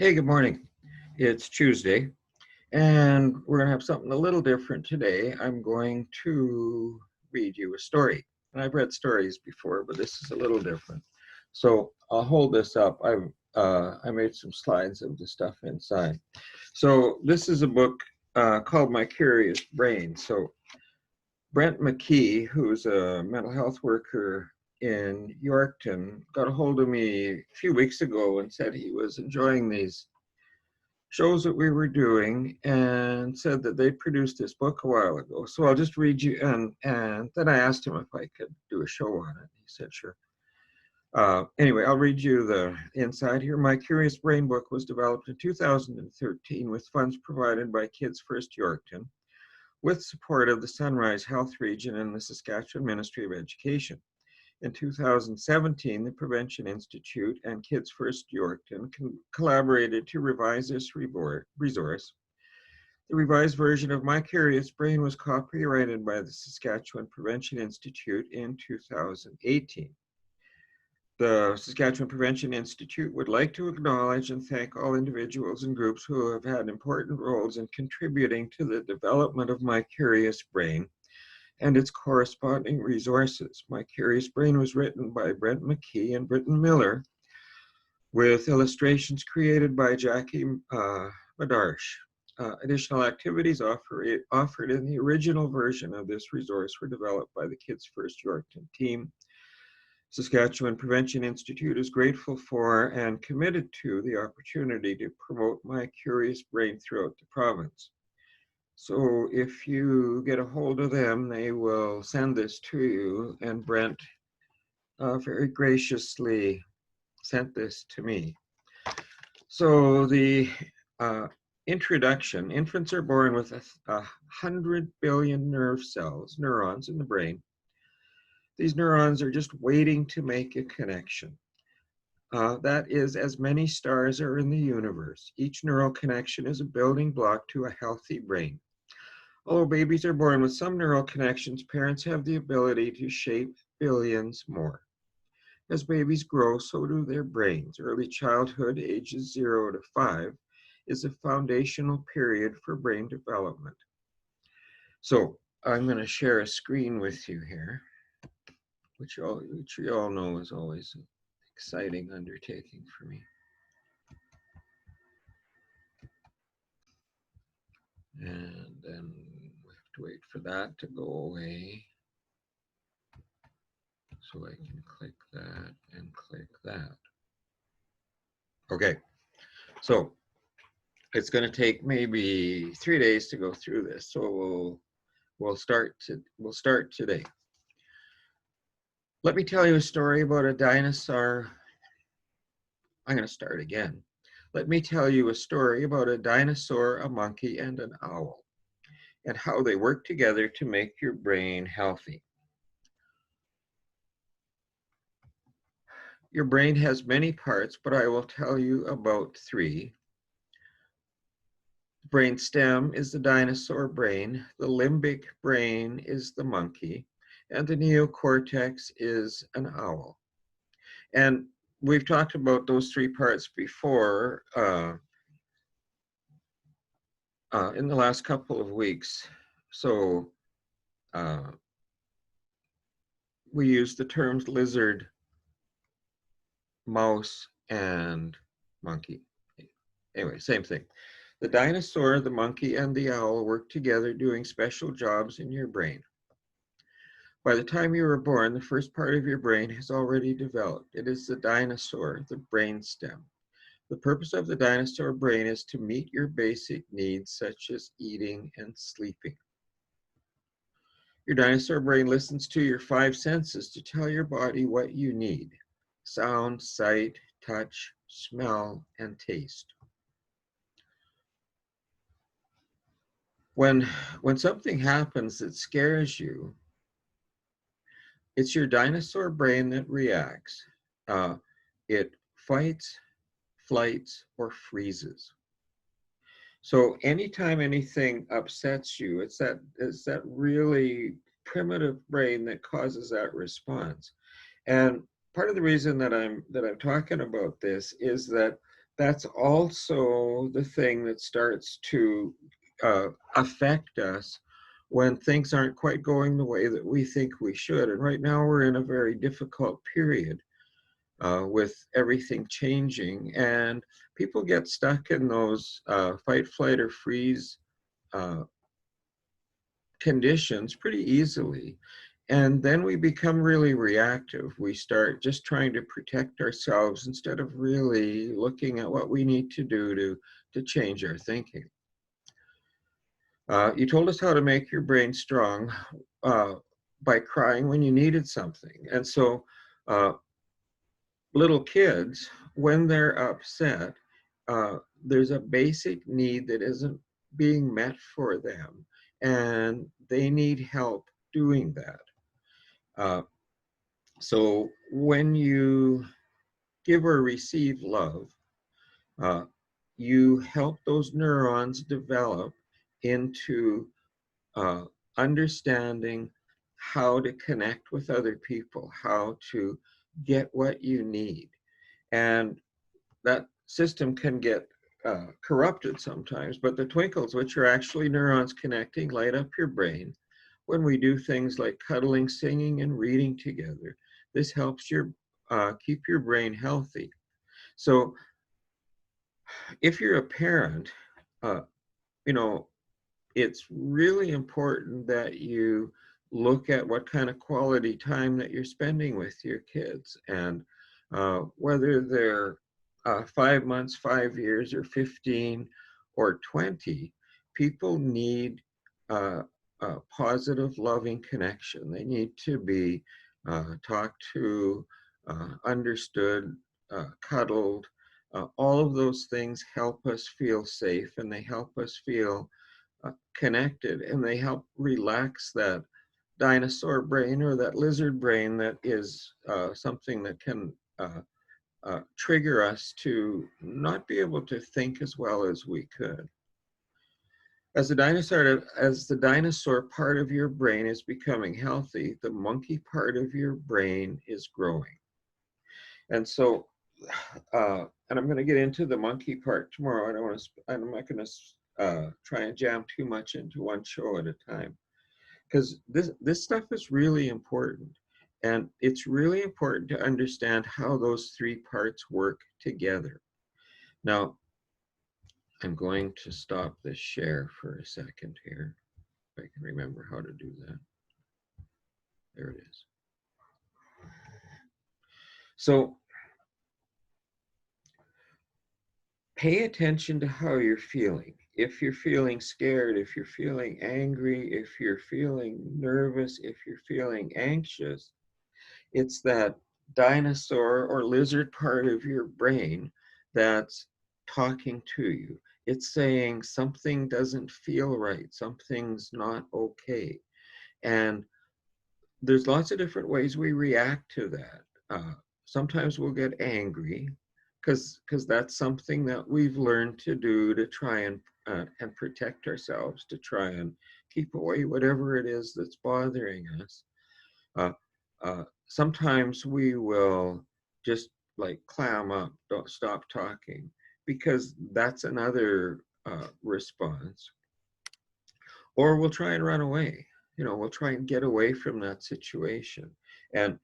Hey, good morning. It's Tuesday, and we're going to have something a little different today. I'm going to read you a story. And I've read stories before, but this is a little different. So I'll hold this up. I made some slides of the stuff inside. So this is a book called My Curious Brain. So Brent McKee, who's a mental health worker in Yorkton, got a hold of me a few weeks ago and said he was enjoying these shows that we were doing and said that they produced this book a while ago. So I'll just read you, and then I asked him if I could do a show on it. He said, sure. Anyway, I'll read you the inside here. My Curious Brain book was developed in 2013 with funds provided by Kids First Yorkton, with support of the Sunrise Health Region and the Saskatchewan Ministry of Education. In 2017, the Prevention Institute and Kids First Yorkton collaborated to revise this resource. The revised version of My Curious Brain was copyrighted by the Saskatchewan Prevention Institute in 2018. The Saskatchewan Prevention Institute would like to acknowledge and thank all individuals and groups who have had important roles in contributing to the development of My Curious Brain and its corresponding resources. My Curious Brain was written by Brent McKee and Britton Miller, with illustrations created by Jackie Madarsh. Additional activities offered in the original version of this resource were developed by the Kids First Yorkton team. Saskatchewan Prevention Institute is grateful for and committed to the opportunity to promote My Curious Brain throughout the province. So if you get a hold of them, they will send this to you, and Brent very graciously sent this to me. So the introduction: infants are born with 100 billion neurons in the brain. These neurons are just waiting to make a connection. That is, as many stars are in the universe. Each neural connection is a building block to a healthy brain. Although babies are born with some neural connections, parents have the ability to shape billions more. As babies grow, so do their brains. Early childhood, ages 0 to 5, is a foundational period for brain development. So I'm going to share a screen with you here, which you all know is always an exciting undertaking for me. And then we have to wait for that to go away. So I can click that and click that. Okay, so it's going to take maybe 3 days to go through this. So we'll start today. Let me tell you a story about a dinosaur. I'm going to start again. Let me tell you a story about a dinosaur, a monkey, and an owl, and how they work together to make your brain healthy. Your brain has many parts, but I will tell you about 3. The brain stem is the dinosaur brain, the limbic brain is the monkey, and the neocortex is an owl. And we've talked about those 3 parts before in the last couple of weeks. So we use the terms lizard, mouse, and monkey. Anyway, same thing. The dinosaur, the monkey, and the owl work together doing special jobs in your brain. By the time you were born, the first part of your brain has already developed. It is the dinosaur, the brain stem. The purpose of the dinosaur brain is to meet your basic needs, such as eating and sleeping. Your dinosaur brain listens to your 5 senses to tell your body what you need: sound, sight, touch, smell, and taste. When something happens that scares you, it's your dinosaur brain that reacts. It fights, flights, or freezes. So anytime anything upsets you, it's that really primitive brain that causes that response. And part of the reason that I'm talking about this is that that's also the thing that starts to affect us when things aren't quite going the way that we think we should. And right now we're in a very difficult period with everything changing, and people get stuck in those fight, flight, or freeze uh, conditions pretty easily. And then we become really reactive. We start just trying to protect ourselves instead of really looking at what we need to do to change our thinking. You told us how to make your brain strong by crying when you needed something. And so uh, little kids, when they're upset, there's a basic need that isn't being met for them, and they need help doing that. Uh, so when you give or receive love, uh, you help those neurons develop into uh, understanding how to connect with other people, how to get what you need. And that system can get corrupted sometimes, but the twinkles, which are actually neurons connecting, light up your brain when we do things like cuddling, singing, and reading together. This helps your keep your brain healthy. So if you're a parent, uh, you know, it's really important that you look at what kind of quality time that you're spending with your kids, and whether they're 5 months, 5 years, or 15 or 20, people need a positive, loving connection. They need to be talked to, understood, cuddled. All of those things help us feel safe, and they help us feel connected, and they help relax that dinosaur brain or that lizard brain that is something that can trigger us to not be able to think as well as we could. As the dinosaur part of your brain is becoming healthy, the monkey part of your brain is growing. And so, and I'm going to get into the monkey part tomorrow. I'm not going to try and jam too much into one show at a time, because this stuff is really important. And it's really important to understand how those three parts work together. Now, I'm going to stop this share for a second here, if I can remember how to do that. There it is. So pay attention to how you're feeling. If you're feeling scared, if you're feeling angry, if you're feeling nervous, if you're feeling anxious, it's that dinosaur or lizard part of your brain that's talking to you. It's saying something doesn't feel right, something's not okay. And there's lots of different ways we react to that. Sometimes we'll get angry because that's something that we've learned to do to try and protect ourselves, to try and keep away whatever it is that's bothering us. Sometimes we will just like clam up, don't stop talking, because that's another response. Or we'll try and run away. We'll try and get away from that situation. And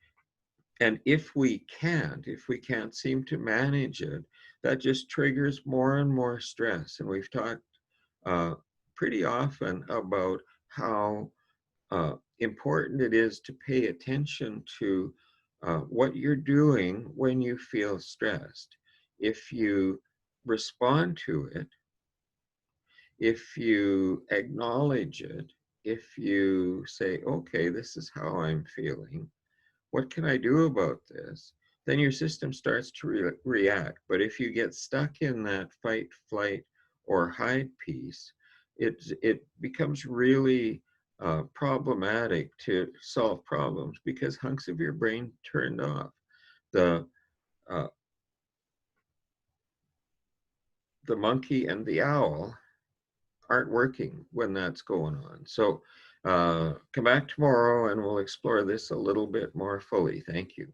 if we can't seem to manage it, that just triggers more and more stress. And we've talked pretty often about how important it is to pay attention to what you're doing when you feel stressed. If you respond to it, if you acknowledge it, if you say, okay, this is how I'm feeling, what can I do about this? Then your system starts to react. But if you get stuck in that fight, flight, or hide piece, it becomes really problematic to solve problems, because hunks of your brain turned off. The uh, the monkey and the owl aren't working when that's going on. So come back tomorrow and we'll explore this a little bit more fully. Thank you.